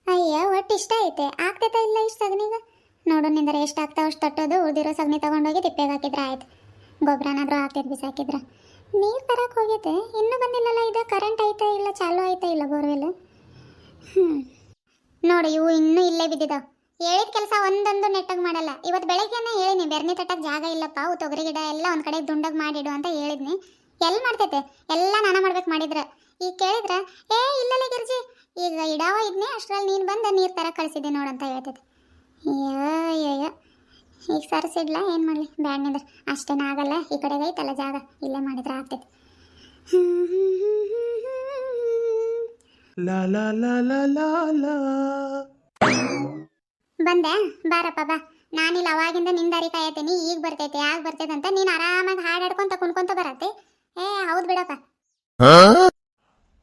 ಅಯ್ಯ ಒಟ್ಟು ಇಷ್ಟ ಐತೆ ಆಗ್ತೈತ ಇಲ್ಲ ಇಷ್ಟು ಸಗಣಿಗ ನೋಡು ನಿಂದರೆ ಎಷ್ಟು ಆಗ್ತಾವ ಅಷ್ಟು ತಟ್ಟೋದು ಉಳಿದಿರೋ ಸಗಣಿ ತಗೊಂಡೋಗಿ ತಿಪ್ಪೆಗೆ ಹಾಕಿದ್ರೆ ಆಯ್ತು. ಗೊಬ್ಬರನಾದ್ರೂ ಹಾಕಿದ್ ಬಿಸಾಕಿದ್ರ ನೀರು ತರಕ್ಕೆ ಹೋಗೈತೆ ಇನ್ನೂ ಬಂದಿಲ್ಲಲ್ಲ. ಇದು ಕರೆಂಟ್ ಐತೆ ಇಲ್ಲ ಚಾಲು ಐತೆ ಇಲ್ಲ ಬೋರ್ವೆಲ್. ನೋಡಿ ಇವು ಇನ್ನೂ ಇಲ್ಲೇ ಬಿದ್ದಿದ್ದಾವೆ. ಹೇಳಿದ ಕೆಲಸ ಒಂದೊಂದು ನೆಟ್ಟಾಗಿ ಮಾಡಲ್ಲ. ಇವತ್ತು ಬೆಳಗ್ಗೆನೇ ಹೇಳಿನಿ ಬೆರ್ನಿ ತಟ್ಟಕ್ಕೆ ಜಾಗ ಇಲ್ಲಪ್ಪ, ಅವು ತೊಗರಿ ಗಿಡ ಎಲ್ಲ ಒಂದು ಕಡೆ ದುಂಡಾಗಿ ಮಾಡಿಡು ಅಂತ ಹೇಳಿದ್ನಿ. ಎಲ್ಲಿ ಮಾಡ್ತೈತೆ ಎಲ್ಲ ನಾನ ಮಾಡ್ಬೇಕು ಮಾಡಿದ್ರೆ. ಈಗ ಕೇಳಿದ್ರೆ ಏ ಇಲ್ಲಲ್ಲ ಗಿರ್ಜಿ ಈಗ ಇಡಾವ ಇದ್ನಿ ಅಷ್ಟ್ರಲ್ಲಿ ನೀನು ಬಂದು ನೀರು ತರ ಕಳಿಸಿದ್ದೆ ನೋಡಂತ ಹೇಳ್ತೈತೆ. ಅಯ್ಯಯ್ಯ ಈಗ ಸರಿಸಿಡ್ಲ ಏನು ಮಾಡಲಿ ಬ್ಯಾಡ್ನಿಂದ್ರೆ ಅಷ್ಟೇನ ಆಗಲ್ಲ. ಈ ಕಡೆಗೆ ಐತಲ್ಲ ಜಾಗ ಇಲ್ಲೇ ಮಾಡಿದ್ರೆ ಆಗ್ತೈತೆ. ಲಾ ಲಾ ಲಾ ಲಾ ಲಾ ಲಾ. ಬಂದೆ ಬಾರಪ್ಪ ಬಾ. ನಾನಿಲ್ಲ ಅವಾಗಿಂದ ನಿಂದಾರಿ ಕಾಯತೀನಿ ಈಗ ಬರ್ತೈತೆ ಯಾಕೆ ಬರ್ತೈತೆ ಅಂತ ನೀನು ಆರಾಮಾಗಿ ಹಾಡು ಹಾಡ್ಕೊಂತ ಕುಣ್ಕೊಂತ ಬರತ್ತೆ. ಏ ಹೌದು ಬಿಡಪ್ಪ.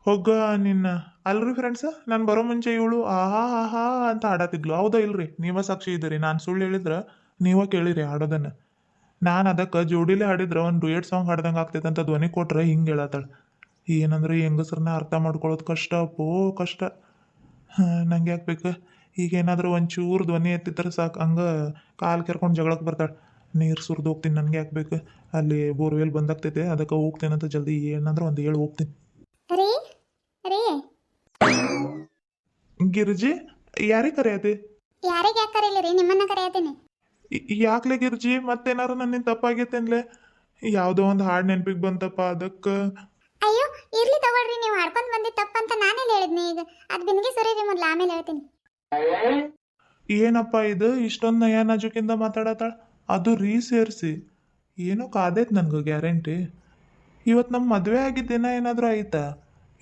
ಹೋಗ ನಿನ್ನ ಅಲ್ರಿ ಫ್ರೆಂಡ್ಸ್, ನಾನು ಬರೋ ಮುಂಚೆ ಇವಳು ಆಹಾ ಆಹಾ ಅಂತ ಹಾಡತ್ತಿದ್ಲು. ಹೌದಾ ಇಲ್ರಿ? ನೀವ ಸಾಕ್ಷಿ ಇದ್ದೀರಿ. ನಾನು ಸುಳ್ಳು ಹೇಳಿದ್ರೆ ನೀವ ಕೇಳಿರಿ ಹಾಡೋದನ್ನು. ನಾನು ಅದಕ್ಕೆ ಜೋಡಿಲೇ ಹಾಡಿದ್ರೆ ಒಂದು ಡುಯೆಟ್ ಸಾಂಗ್ ಹಾಡ್ದಂಗೆ ಆಗ್ತೈತೆ ಅಂತ ಧ್ವನಿ ಕೊಟ್ರೆ ಹಿಂಗೆ ಹೇಳತ್ತಾಳೆ. ಏನಂದ್ರೆ ಹೆಂಗಸ್ರನ್ನ ಅರ್ಥ ಮಾಡ್ಕೊಳ್ಳೋದು ಕಷ್ಟ ಅಪ್ಪೋ ಕಷ್ಟ. ನಂಗೆ ಯಾಕೆ ಬೇಕು? ಈಗ ಏನಾದರೂ ಒಂಚೂರು ಧ್ವನಿ ಎತ್ತಿದ್ರೆ ಸಾಕು ಹಂಗೆ ಕಾಲು ಕೆರ್ಕೊಂಡು ಜಗಳಕ್ಕೆ ಬರ್ತಾಳೆ. ನೀರು ಸುರಿದು ಹೋಗ್ತೀನಿ, ನನಗೆ ಯಾಕೆ ಬೇಕು? ಅಲ್ಲಿ ಬೋರ್ವೆಲ್ ಬಂದಾಗ್ತೈತೆ ಅದಕ್ಕೆ ಹೋಗ್ತೇನೆ ಅಂತ ಜಲ್ದಿ ಏನಾದರೂ ಒಂದು ಹೇಳಿ ಹೋಗ್ತೀನಿ. ರೀ ರೀ ಗಿರ್ಜಿ ಯಾರಿಗೆ ಕರೆಯತಿ? ಯಾರಿಗೆ ಯಾಕೆ ಕರೀಲಿರಿ? ನಿಮ್ಮನ್ನ ಕರೆಯತೀನಿ. ಯಾಕ್ಲೆ ಗಿರ್ಜಿ ಮತ್ತೇನಾರು ನನ್ನಿಂದ ತಪ್ಪಾಗೈತೇನ್ಲೆ? ಯಾವುದೋ ಒಂದು ಹಾಡು ನೆನಪಿಗೆ ಬಂತಪ್ಪ ಅದಕ್ಕೆ. ಅಯ್ಯೋ ಇರ್ಲಿ ತಗೊಳ್ರಿ, ನೀವು ಹಾಡ್ಕೊಂಡು ಬಂದಿದ್ದು ತಪ್ಪಂತ ನಾನೇಲಿ ಹೇಳಿದ್ನಿ. ಈಗ ಅದು ಬಿನ್ಗೆ ಸುರೀರಿ ಮೊದಲು ಆಮೇಲೆ ಹೇಳ್ತೀನಿ. ಏನಪ್ಪ ಇದು ಇಷ್ಟೊಂದು ನಯ ನಾಜುಕಿಂದ ಮಾತಾಡತ್ತಾಳ? ಅದು ರೀ ಸೇರಿಸಿ ಏನೋ ಕಾದೈತೆ ನನಗೆ ಗ್ಯಾರಂಟಿ. ಇವತ್ತು ನಮ್ಮ ಮದುವೆ ಆಗಿದ್ದ ದಿನ ಏನಾದರೂ ಆಯ್ತಾ?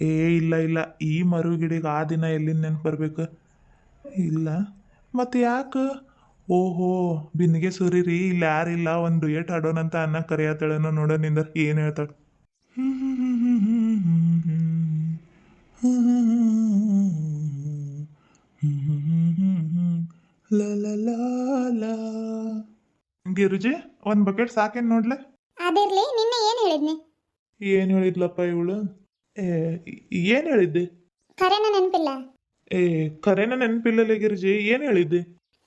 ಏ ಇಲ್ಲ ಇಲ್ಲ, ಈ ಮರುಗಿಡಿಗೆ ಆ ದಿನ ಎಲ್ಲಿಂದ ನೆನಪು ಬರ್ಬೇಕು? ಇಲ್ಲ ಮತ್ತು ಯಾಕೆ? ಓಹೋ ಬಿನ್ಗೆ ಸುರಿರಿ ಇಲ್ಲಿ ಯಾರಿಲ್ಲ ಒಂದು ಡುಯೆಟ್ ಆಡೋಣಂತ ಅನ್ನ ಕರೆಯತ್ತಾಳೇನೋ ನೋಡೋನಿಂದ ಏನು ಹೇಳ್ತಾಳೆ. ಗಿರುಜಿ ಒಂದು ಬಕೆಟ್ ಸಾಕೇನು ನೋಡ್ಲೆ? ಅದಿರ್ಲಿ ನಿನ್ನೆ ಏನು ಹೇಳಿದ್ನಿ? ಏನು ಹೇಳಿದ್ಲಪ್ಪ ಇವಳು? ಏನು ಹೇಳಿದ್ದೆ? ಖರೇನ ನೆನಪಿಲ್ಲ? ಖರೇನ ನೆನಪಿಲ್ಲಲೇ ಗಿರುಜಿ, ಏನು ಹೇಳಿದ್ದೆ?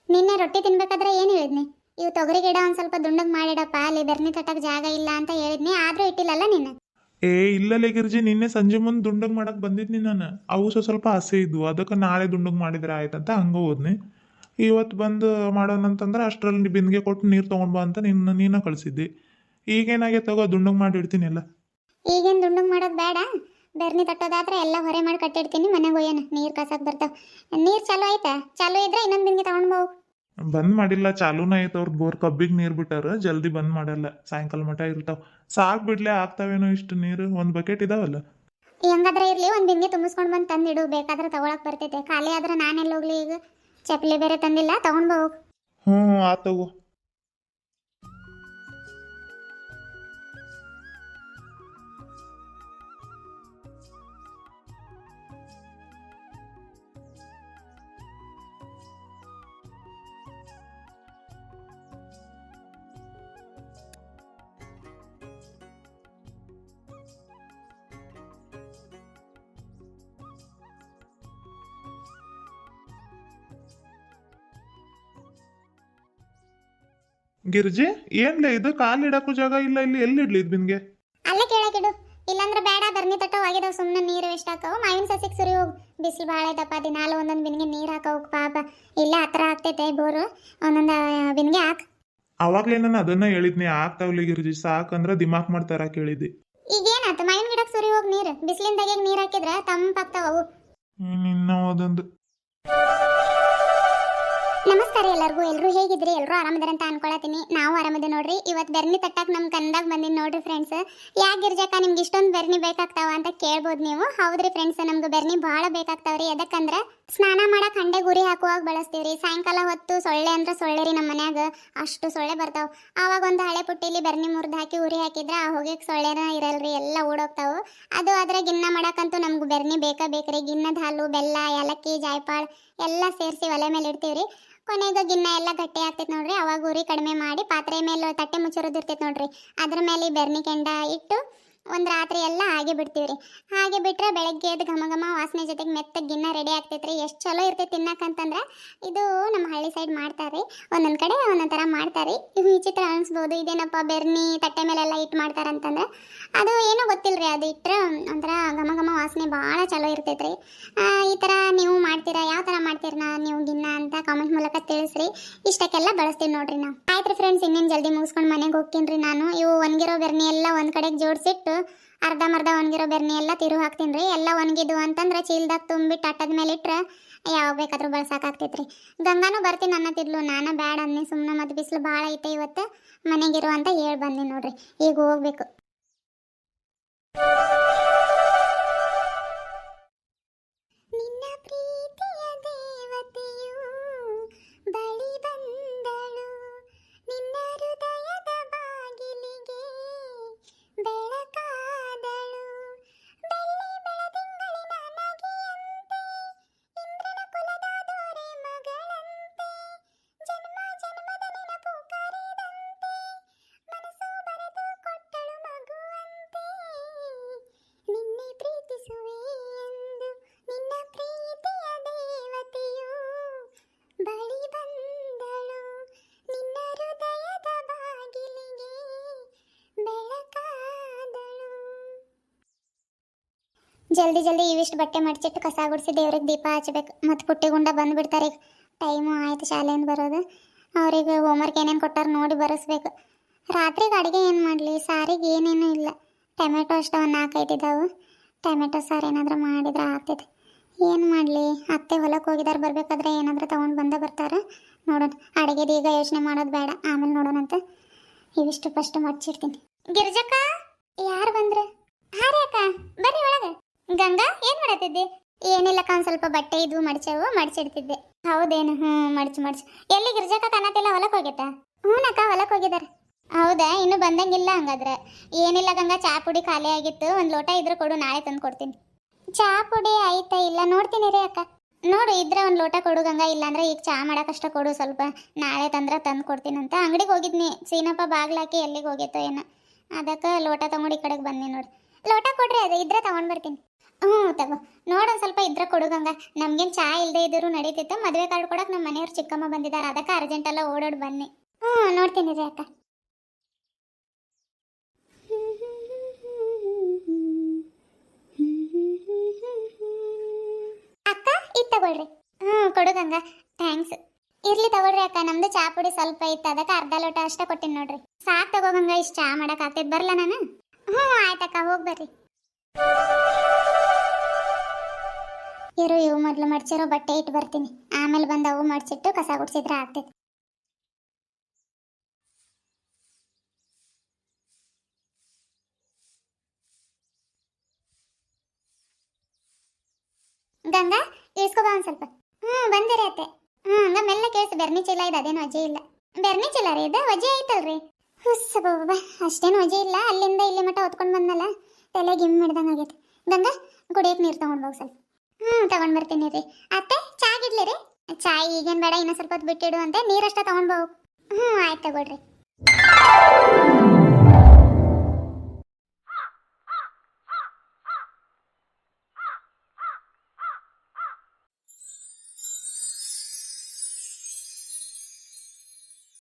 ನಿನ್ನೆ ರೊಟ್ಟಿ ತಿನ್ಬೇಕಾದ್ರೆ ಏನು ಹೇಳಿದ್ನಿ? ಇವು ತೊಗರಿ ಗಿಡ ಒಂದು ಸ್ವಲ್ಪ ದುಂಡಗೆ ಮಾಡಿಡಪ್ಪ, ಅಲ್ಲಿ ಬೆರ್ನಿ ತಟ್ಟಕ್ಕೆ ಜಾಗ ಇಲ್ಲ ಅಂತ ಹೇಳಿದ್ನಿ. ಆದರೂ ಇಟ್ಟಿಲ್ಲಲ್ಲ ನೀನು? ಇಲ್ಲಲೇ ಗಿರ್ಜಿ, ನಿನ್ನೆ ಸಂಜೆ ಮುಂದೆ ದುಂಡಗ್ ಮಾಡಕ್ ಬಂದಿದ್ನಿ ನಾನು. ಅವು ಸ್ವಲ್ಪ ಹಸೆ ಇದ್ವು, ಅದಕ್ಕೆ ನಾಳೆ ದುಂಡಗ್ ಮಾಡಿದ್ರೆ ಆಯ್ತಂತ ಹಂಗೆ ಹೋದ್ನಿ. ಇವತ್ತು ಬಂದು ಮಾಡೋಣಂತಂದ್ರೆ ಅಷ್ಟರಲ್ಲಿ ಬಿಂದಿಗೆ ಕೊಟ್ಟು ನೀರು ತೊಗೊಂಡು ಬಾ ಅಂತ ನೀನ ಕಳಿಸಿದ್ದಿ. ಈಗೇನಾಗೈತೆ ತಗೋ ದುಂಡಗ್ ಮಾಡಿ ಇಡ್ತೀನಿ ಎಲ್ಲ. ಈಗೇನು ದುಂಡಗೆ ಮಾಡೋದು ಬೇಡ, ಬೆರ್ನಿ ತಟ್ಟೋದಾದ್ರೆ ಎಲ್ಲ ಹೊರೆ ಮಾಡಿ ಕಟ್ಟಿಡ್ತೀನಿ. ಮನೆಗೆ ಹೋಯ್ಯನ ನೀರು ಕಸಕ್ಕೆ ಬರ್ತಾವೆ. ನೀರು ಚಾಲು ಆಯ್ತಾ? ಚಾಲು ಇದ್ರೆ ಇನ್ನೊಂದು ಬಿಂದಿಗೆ ತಗೊಂಡು ಹೋಗು. ಬಂದ್ ಮಾಡಿಲ್ಲ, ಚಾಲೂನ ಐತೆ. ಅವ್ರದ್ದು ಬೋರ್ ಕಬ್ಬಿಗೆ ನೀರು ಬಿಟ್ಟಾರ, ಜಲ್ದಿ ಬಂದ್ ಮಾಡಲ್ಲ. ಸಾಯಂಕಾಲ ಮಟ ಇರ್ತಾವ. ಸಾಕು ಬಿಡ್ಲೆ, ಆಗ್ತಾವೇನೋ ಇಷ್ಟು ನೀರು. ಒಂದು ಬಕೆಟ್ ಇದಾವಲ್ಲ. ಹೆಂಗಾದ್ರೆ ಇರಲಿ, ಒಂದು ಬಿಂದಿಗೆ ತುಂಬಿಸ್ಕೊಂಡು ಬಂದು ತಂದಿಡು, ಬೇಕಾದ್ರೆ ತಗೊಳಕ್ ಬರ್ತೈತೆ. ಖಾಲಿ ಆದ್ರೆ ನಾನೆಲ್ಲಿ ಹೋಗ್ಲಿ? ಈಗ ಚಪ್ಪಲಿ ಬೇರೆ ತಂದಿಲ್ಲ, ತಗೊಂಡು ಹೋಗು. ಆತಗೋ. ಗಿರ್ಜಿ ಏನ್ಲೇ ಇದು? ಕಾಲು ಇಡಕ್ಕೂ ಜಾಗ ಇಲ್ಲ ಇಲ್ಲಿ, ಎಲ್ಲಿ ಇಡ್ಲಿ ಇದು ಬಿನ್ಗೆ? ಅಲ್ಲೇ ಕೇಳಕಿಡು, ಇಲ್ಲಾಂದ್ರೆ ಬೇಡ. ಬರ್ನಿ ತಟ್ಟೋ ಆಗಿದಾವ, ಸುಮ್ಮನೆ ನೀರು ವೇಸ್ಟ್ ಹಾಕವು. ಮಾವಿನ ಸಸಿಗೆ ಸುರಿ ಹೋಗು, ಬಿಸಿಲು ಭಾಳ ಐತಪ್ಪ. ದಿನಾಲು ಒಂದೊಂದು ಬಿನ್ಗೆ ನೀರು ಹಾಕವು ಪಾಪ. ಇಲ್ಲ ಹತ್ರ ಆಗ್ತೈತೆ ಬೋರು, ಒಂದೊಂದು ಬಿನ್ಗೆ ಹಾಕ್. ಅವಾಗ್ಲೇ ನಾನು ಅದನ್ನ ಹೇಳಿದ್ನಿ, ಆಗ್ತಾವ್ಲಿ ಗಿರ್ಜಿ ಸಾಕಂದ್ರೆ ದಿಮಾಕ್ ಮಾಡ್ತಾರ ಕೇಳಿದ್ದಿ. ಈಗೇನಾಯ್ತು? ಮಾವಿನ ಗಿಡಕ್ಕೆ ಸುರಿ ಹೋಗಿ ನೀರು, ಬಿಸಿಲಿಂದಾಗೆ ನೀರು ಹಾಕಿದ್ರೆ ತಂಪಾಗ್ತಾವ ಅವು. ನಿನ್ನ ಓದೊಂದು. ನಮಸ್ಕಾರ ಎಲ್ಲರಿಗೂ. ಎಲ್ಲರೂ ಹೇಗಿದ್ರಿ? ಎಲ್ಲರೂ ಆರಾಮದಾರ ಅಂತ ಅನ್ಕೊಳತೀನಿ. ನಾವು ಆರಾಮದ ನೋಡ್ರಿ. ಇವತ್ತು ಬೆರ್ನಿ ತಟ್ಟಕ್ಕೆ ನಮ್ಮ ಕಂದಾಗ ಬಂದಿನಿ ನೋಡ್ರಿ ಫ್ರೆಂಡ್ಸ್. ಯಾಕೆ ಗಿರ್ಜಕ್ಕ ನಿಮ್ಗೆ ಇಷ್ಟೊಂದು ಬೆರ್ನಿ ಬೇಕಾಗ್ತಾವ ಅಂತ ಕೇಳ್ಬೋದು ನೀವು. ಹೌದ್ರಿ ಫ್ರೆಂಡ್ಸ್, ನಮ್ಗೆ ಬೆರ್ನಿ ಭಾಳ ಬೇಕಾಗ್ತಾವ್ರಿ. ಯಾಕಂದ್ರೆ ಸ್ನಾನ ಮಾಡಕ್ಕೆ ಹಂಡೆ ಗುರಿ ಹಾಕುವಾಗ ಬಳಸ್ತೀವ್ರಿ. ಸಾಯಂಕಾಲ ಹೊತ್ತು ಸೊಳ್ಳೆ ಅಂದ್ರೆ ಸೊಳ್ಳೆ ರೀ, ನಮ್ಮ ಮನ್ಯಾಗ ಅಷ್ಟು ಸೊಳ್ಳೆ ಬರ್ತಾವೆ. ಆವಾಗ ಒಂದು ಹಳೆ ಪುಟ್ಟಿಲಿ ಬೆರ್ನಿ ಮುರಿದು ಹಾಕಿ ಉರಿ ಹಾಕಿದ್ರೆ ಆ ಹೊಗೆಗೆ ಸೊಳ್ಳೆನ ಇರಲ್ರಿ, ಎಲ್ಲ ಓಡೋಗ್ತಾವೆ. ಅದು ಆದರೆ ಗಿನ್ನ ಮಾಡಕ್ಕಂತೂ ನಮ್ಗೆ ಬೆರ್ನಿ ಬೇಕ್ರಿ. ಗಿನ್ನದ ಹಾಲು, ಬೆಲ್ಲ, ಏಲಕ್ಕಿ, ಜಾಯ್ಪಾಳ್ ಎಲ್ಲ ಸೇರಿಸಿ ಒಲೆ ಮೇಲೆ ಇಡ್ತೀವ್ರಿ. ಕೊನೆಗೆ ಗಿನ್ನ ಎಲ್ಲ ಗಟ್ಟಿ ಆಗ್ತೈತೆ ನೋಡ್ರಿ. ಅವಾಗ ಉರಿ ಕಡಿಮೆ ಮಾಡಿ ಪಾತ್ರೆ ಮೇಲೆ ತಟ್ಟೆ ಮುಚ್ಚಿರೋದು ಇರ್ತೈತೆ ನೋಡ್ರಿ, ಅದ್ರ ಮೇಲೆ ಬೆರ್ನಿ ಕೆಂಡ ಇಟ್ಟು ಒಂದು ರಾತ್ರಿ ಎಲ್ಲ ಹಾಗೆ ಬಿಡ್ತೀವಿ ರೀ. ಹಾಗೆ ಬಿಟ್ರೆ ಬೆಳಗ್ಗೆ ಎದ್ದು ಘಮ ಘಮ ವಾಸನೆ ಜೊತೆಗೆ ಮೆತ್ತಗೆ ಗಿನ್ನ ರೆಡಿ ಆಗ್ತೈತ್ರಿ. ಎಷ್ಟು ಚಲೋ ಇರ್ತೈತೆ ತಿನ್ನಕ್ಕಂತಂದ್ರೆ. ಇದು ನಮ್ಮ ಹಳ್ಳಿ ಸೈಡ್ ಮಾಡ್ತಾರೆ. ಒಂದೊಂದು ಕಡೆ ಒಂದೊಂದು ಥರ ಮಾಡ್ತಾರೆ. ಇದು ವಿಚಿತ್ರ ಅನಿಸ್ಬೋದು, ಇದೇನಪ್ಪ ಬೆರ್ನಿ ತಟ್ಟೆ ಮೇಲೆಲ್ಲ ಇಟ್ಟು ಮಾಡ್ತಾರಂತಂದ್ರೆ ಅದು ಏನೋ ಗೊತ್ತಿಲ್ಲ ರೀ. ಅದು ಇಟ್ಟರೆ ಒಂಥರ ಘಮ ಘಮ ವಾಸನೆ ಭಾಳ ಚಲೋ ಇರ್ತೈತ್ರಿ. ಈ ಥರ ನೀವು ಮಾಡ್ತೀರಾ? ಯಾವ ಥರ ಮಾಡ್ತೀರಾ ನೀವು ಗಿನ್ನ ಅಂತ ಕಾಮೆಂಟ್ ಮೂಲಕ ತಿಳಿಸ್ರಿ. ಇಷ್ಟಕ್ಕೆಲ್ಲ ಬಳಸ್ತೀವಿ ನೋಡ್ರಿ ನಾವು. ಆಯ್ತು ರೀ ಫ್ರೆಂಡ್ಸ್, ಇನ್ನೇನು ಜಲ್ದಿ ಮುಗಿಸ್ಕೊಂಡು ಮನೆಗೆ ಹೋಗ್ತೀನಿ ರೀ ನಾನು. ಇವು ಒಣಗಿರೋ ಬೆರ್ನಿ ಎಲ್ಲ ಒಂದು ಕಡೆಗೆ ಜೋಡಿಸಿಟ್ಟು ಅರ್ಧಂಬರ್ಧ ಒಣಗಿರೋ ಬೆರ್ನಿ ಎಲ್ಲ ತಿರು ಹಾಕ್ತೀನಿ ರೀ. ಎಲ್ಲ ಒಣಗಿದ್ದು ಅಂತಂದ್ರೆ ಚೀಲ್ದಾಗ ತುಂಬಿಟ್ಟು ಅಟ್ಟದ ಮೇಲೆ ಇಟ್ಟರೆ ಯಾವಾಗ ಬೇಕಾದ್ರೂ ಬಳಸಾಕಾಗ್ತೈತ್ರಿ. ಗಂಗಾನು ಬರ್ತೀನಿ ಅನ್ನತ್ತಿದ್ಲು, ನಾನು ಬ್ಯಾಡ ಅನ್ನಿ ಸುಮ್ಮನೆ. ಮತ್ತು ಬಿಸಿಲು ಭಾಳ ಐತೆ ಇವತ್ತು, ಮನೆಗಿರು ಅಂತ ಹೇಳಿ ಬಂದಿ ನೋಡ್ರಿ. ಈಗ ಹೋಗ್ಬೇಕು. ನಿನ್ನ ಪ್ರೀತಿಯ ದೇವತೆಯು ಬಳಿ ಬಂದಳು, ನಿನ್ನ ಹೃದಯದ ಬಾಗಿಲಿಗೆ ಬೆಳಕಾದಳು. ಬೆಳ್ಳಿ ಬೆಳದಿಂಗಳಿನ ನಗೆಯಂತೆ, ಇಂದ್ರನ ಕುಲದ ದೊರೆ ಮಗಳಂತೆ, ಜನ್ಮ ಜನ್ಮದ ನೆನಪು ಕರೆದಂತೆ, ಮನಸ್ಸು ಬರೆದು ಕೊಟ್ಟಳು ಮಗುವಂತೆ. ನಿನ್ನೆ ಪ್ರೀತಿಸುವೆ ಎಂದು ನಿನ್ನ ಪ್ರೀತಿಯ ದೇವತೆಯು ಬಳಿ ಬಂದಳು, ನಿನ್ನ ಹೃದಯದ ಬಾಗಿಲಿಗೆ ಬೆಳಕಾದಳು. ಜಲ್ದಿ ಜಲ್ದಿ ಇವಿಷ್ಟು ಬಟ್ಟೆ ಮಡಚಿಟ್ಟು ಕಸ ಗುಡಿಸಿ ದೇವ್ರಿಗೆ ದೀಪ ಹಚ್ಚಬೇಕು. ಮತ್ತು ಪುಟ್ಟಿ ಗುಂಡ ಬಂದುಬಿಡ್ತಾರೆ. ಟೈಮು ಆಯ್ತು ಶಾಲೆಯಿಂದ ಬರೋದು. ಅವ್ರಿಗೆ ಹೋಮ್ವರ್ಕ್ ಏನೇನು ಕೊಟ್ಟಾರ ನೋಡಿ ಬರೆಸ್ಬೇಕು. ರಾತ್ರಿಗೆ ಅಡುಗೆ ಏನು ಮಾಡಲಿ? ಸಾರಿಗೆ ಏನೇನೂ ಇಲ್ಲ. ಟೊಮೆಟೊ ಅಷ್ಟು ಒಂದು 4-5 ಇದ್ದಾವೆ. ಟೊಮೆಟೊ ಸಾರು ಏನಾದರೂ ಮಾಡಿದ್ರೆ ಆಗ್ತೈತೆ. ಏನು ಮಾಡಲಿ? ಅತ್ತೆ ಹೊಲಕ್ಕೆ ಹೋಗಿದಾರೆ, ಬರಬೇಕಾದ್ರೆ ಏನಾದರೂ ತೊಗೊಂಡು ಬರ್ತಾರೆ. ನೋಡೋಣ. ಅಡುಗೆದು ಈಗ ಯೋಚನೆ ಮಾಡೋದು ಬೇಡ, ಆಮೇಲೆ ನೋಡೋಣಂತ. ಇವಿಷ್ಟು ಫಸ್ಟ್ ಮಡ್ಚಿಡ್ತೀನಿ. ಗಿರಿಜಕ್ಕ, ಯಾರು ಬಂದ್ರೆ? ಹಾಂ ರೀ ಅಕ್ಕ, ಬರ್ರಿ ಒಳಗೆ. ಗಂಗಾ, ಏನು ಮಾಡತ್ತಿದ್ದೆ? ಏನಿಲ್ಲಕ್ಕ, ಒಂದು ಸ್ವಲ್ಪ ಬಟ್ಟೆ ಇದ್ವು ಮಡ್ಚಿಡ್ತಿದ್ದೆ. ಹೌದೇನು? ಮಡ್ಚು. ಎಲ್ಲಿ ಗಿರಿಜಕ್ಕ ಕಾಣತಿಲ್ಲ? ಹೊಲಕ್ಕೆ ಹೋಗ್ಯತಾ? ಅಕ್ಕ, ಹೊಲಕ್ಕೆ ಹೋಗಿದ್ದಾರೆ. ಹೌದಾ? ಇನ್ನೂ ಬಂದಂಗಿಲ್ಲ ಹಂಗಾದ್ರೆ. ಏನಿಲ್ಲ ಗಂಗಾ, ಚಾ ಪುಡಿ ಖಾಲಿ ಆಗಿತ್ತು. ಒಂದು ಲೋಟ ಇದ್ರೆ ಕೊಡು, ನಾಳೆ ತಂದು ಕೊಡ್ತೀನಿ. ಚಾ ಪುಡಿ ಆಯ್ತಾ? ಇಲ್ಲ, ನೋಡ್ತೀನಿ ರೀ ಅಕ್ಕ. ನೋಡು, ಇದ್ರೆ ಒಂದು ಲೋಟ ಕೊಡು ಗಂಗಾ. ಇಲ್ಲಾಂದ್ರೆ ಈಗ ಚಾ ಮಾಡೋಕಷ್ಟ ಕೊಡು ಸ್ವಲ್ಪ. ನಾಳೆ ತಂದು ಕೊಡ್ತೀನಂತ ಅಂಗಡಿಗೆ ಹೋಗಿದ್ನಿ. ಸೀನಪ್ಪ ಬಾಗ್ಲಾಕಿ ಎಲ್ಲಿಗೆ ಹೋಗಿತ್ತೋ ಏನೋ, ಅದಕ್ಕೆ ಲೋಟ ತಗೊಂಡು ಈ ಕಡೆಗೆ ಬಂದಿ ನೋಡಿ. ಲೋಟ ಕೊಡ್ರಿ, ಅದು ಇದ್ರೆ ತಗೊಂಡು ಬರ್ತೀನಿ. ತಗೋ. ನೋಡೊಂದು ಸ್ವಲ್ಪ ಇದ್ರೆ ಕೊಡು ಗಂಗಾ. ನಮ್ಗೇನು ಚಾ ಇಲ್ಲದೆ ಇದ್ರು ನಡೀತಿತ್ತು. ಮದುವೆ ಕಾರ್ಡ್ ಕೊಡಕ್ಕೆ ನಮ್ಮ ಮನೆಯವ್ರು ಚಿಕ್ಕಮ್ಮ ಬಂದಿದ್ದಾರೆ, ಅದಕ್ಕೆ ಅರ್ಜೆಂಟೆಲ್ಲ ಓಡೋಡಿ ಬನ್ನಿ. ನೋಡ್ತೀನಿ ರೀ ಅಕ್ಕ. ಅಕ್ಕ, ಇದು ತಗೊಳ್ರಿ. ಕೊಡು ಗಂಗಾ. ಥ್ಯಾಂಕ್ಸ್. ಇರ್ಲಿ ತಗೊಳ್ರಿ ಅಕ್ಕ, ನಮ್ದು ಚಾ ಪುಡಿ ಸ್ವಲ್ಪ ಇತ್ತು, ಅದಕ್ಕೆ ಅರ್ಧ ಲೋಟ ಅಷ್ಟೇ ಕೊಟ್ಟಿನಿ ನೋಡ್ರಿ. ಸಾಕು ತಗೋ ಗಂಗಾ, ಇಷ್ಟು ಚಾ ಮಾಡಕ್ಕೆ ಆಗ್ತೈತೆ. ಬರಲ್ಲ ನಾನು? ಆಯ್ತಕ್ಕ, ಹೋಗಿ ಬರ್ರಿ. ಇವು ಮೊದಲು ಮಡ್ಚಿರೋ ಬಟ್ಟೆ ಇಟ್ಟು ಬರ್ತೀನಿ. ಆಮೇಲೆ ಬಂದು ಅವು ಮಡ್ಚಿಟ್ಟು ಕಸ ಗುಡಿಸಿದ್ರೆ ಆಗ್ತೈತೆ. ಗಂಗಾ, ಇಳಿಸ್ಕೊ ಬಾ ಒಂದು ಸ್ವಲ್ಪ. ಬಂದಿರಿ ಅತ್ತೆ. ಹಂಗ ಮೆಲ್ಲ ಕೇಳಿಸಿ. ಬೆರ್ನಿ ಚೀಲ ಇದೆ, ಅದೇನು ಅಜ್ಜಿ ಇಲ್ಲ. ಬೆರ್ನಿ ಚೀಲ ರೀ ಇದು? ಅಜ್ಜಿ ಐತಲ್ರಿ? ಹುಸ್ಸಬ್ಬ, ಅಷ್ಟೇನು ಅಜ್ಜಿ ಇಲ್ಲ. ಅಲ್ಲಿಂದ ಇಲ್ಲಿ ಮಟ್ಟ ಹೊತ್ಕೊಂಡು ಬಂದಲ್ಲ, ತಲೆ ಗಿಮ್ ಹಿಡ್ದಂಗೆ ಆಗೈತೆ. ಗಂಗಾ, ಕುಡಿಯೋಕೆ ನೀರು ತೊಗೊಂಡು ಹೋಗಿ ಸ್ವಲ್ಪ. ತಗೊಂಡು ಬರ್ತೀನಿ ರೀ. ಅತ್ತೆ, ಚಾ ಗಿಡ್ಲಿ ರೀ? ಚಾ ಈಗೇನು ಬೇಡ, ಇನ್ನೂ ಸ್ವಲ್ಪ ಹೊತ್ತು ಬಿಟ್ಟಿಡು ಅಂತೆ. ನೀರಷ್ಟೇ ತೊಗೊಂಡು ಹೋಗು. ಆಯ್ತು ತಗೊಳ್ರಿ.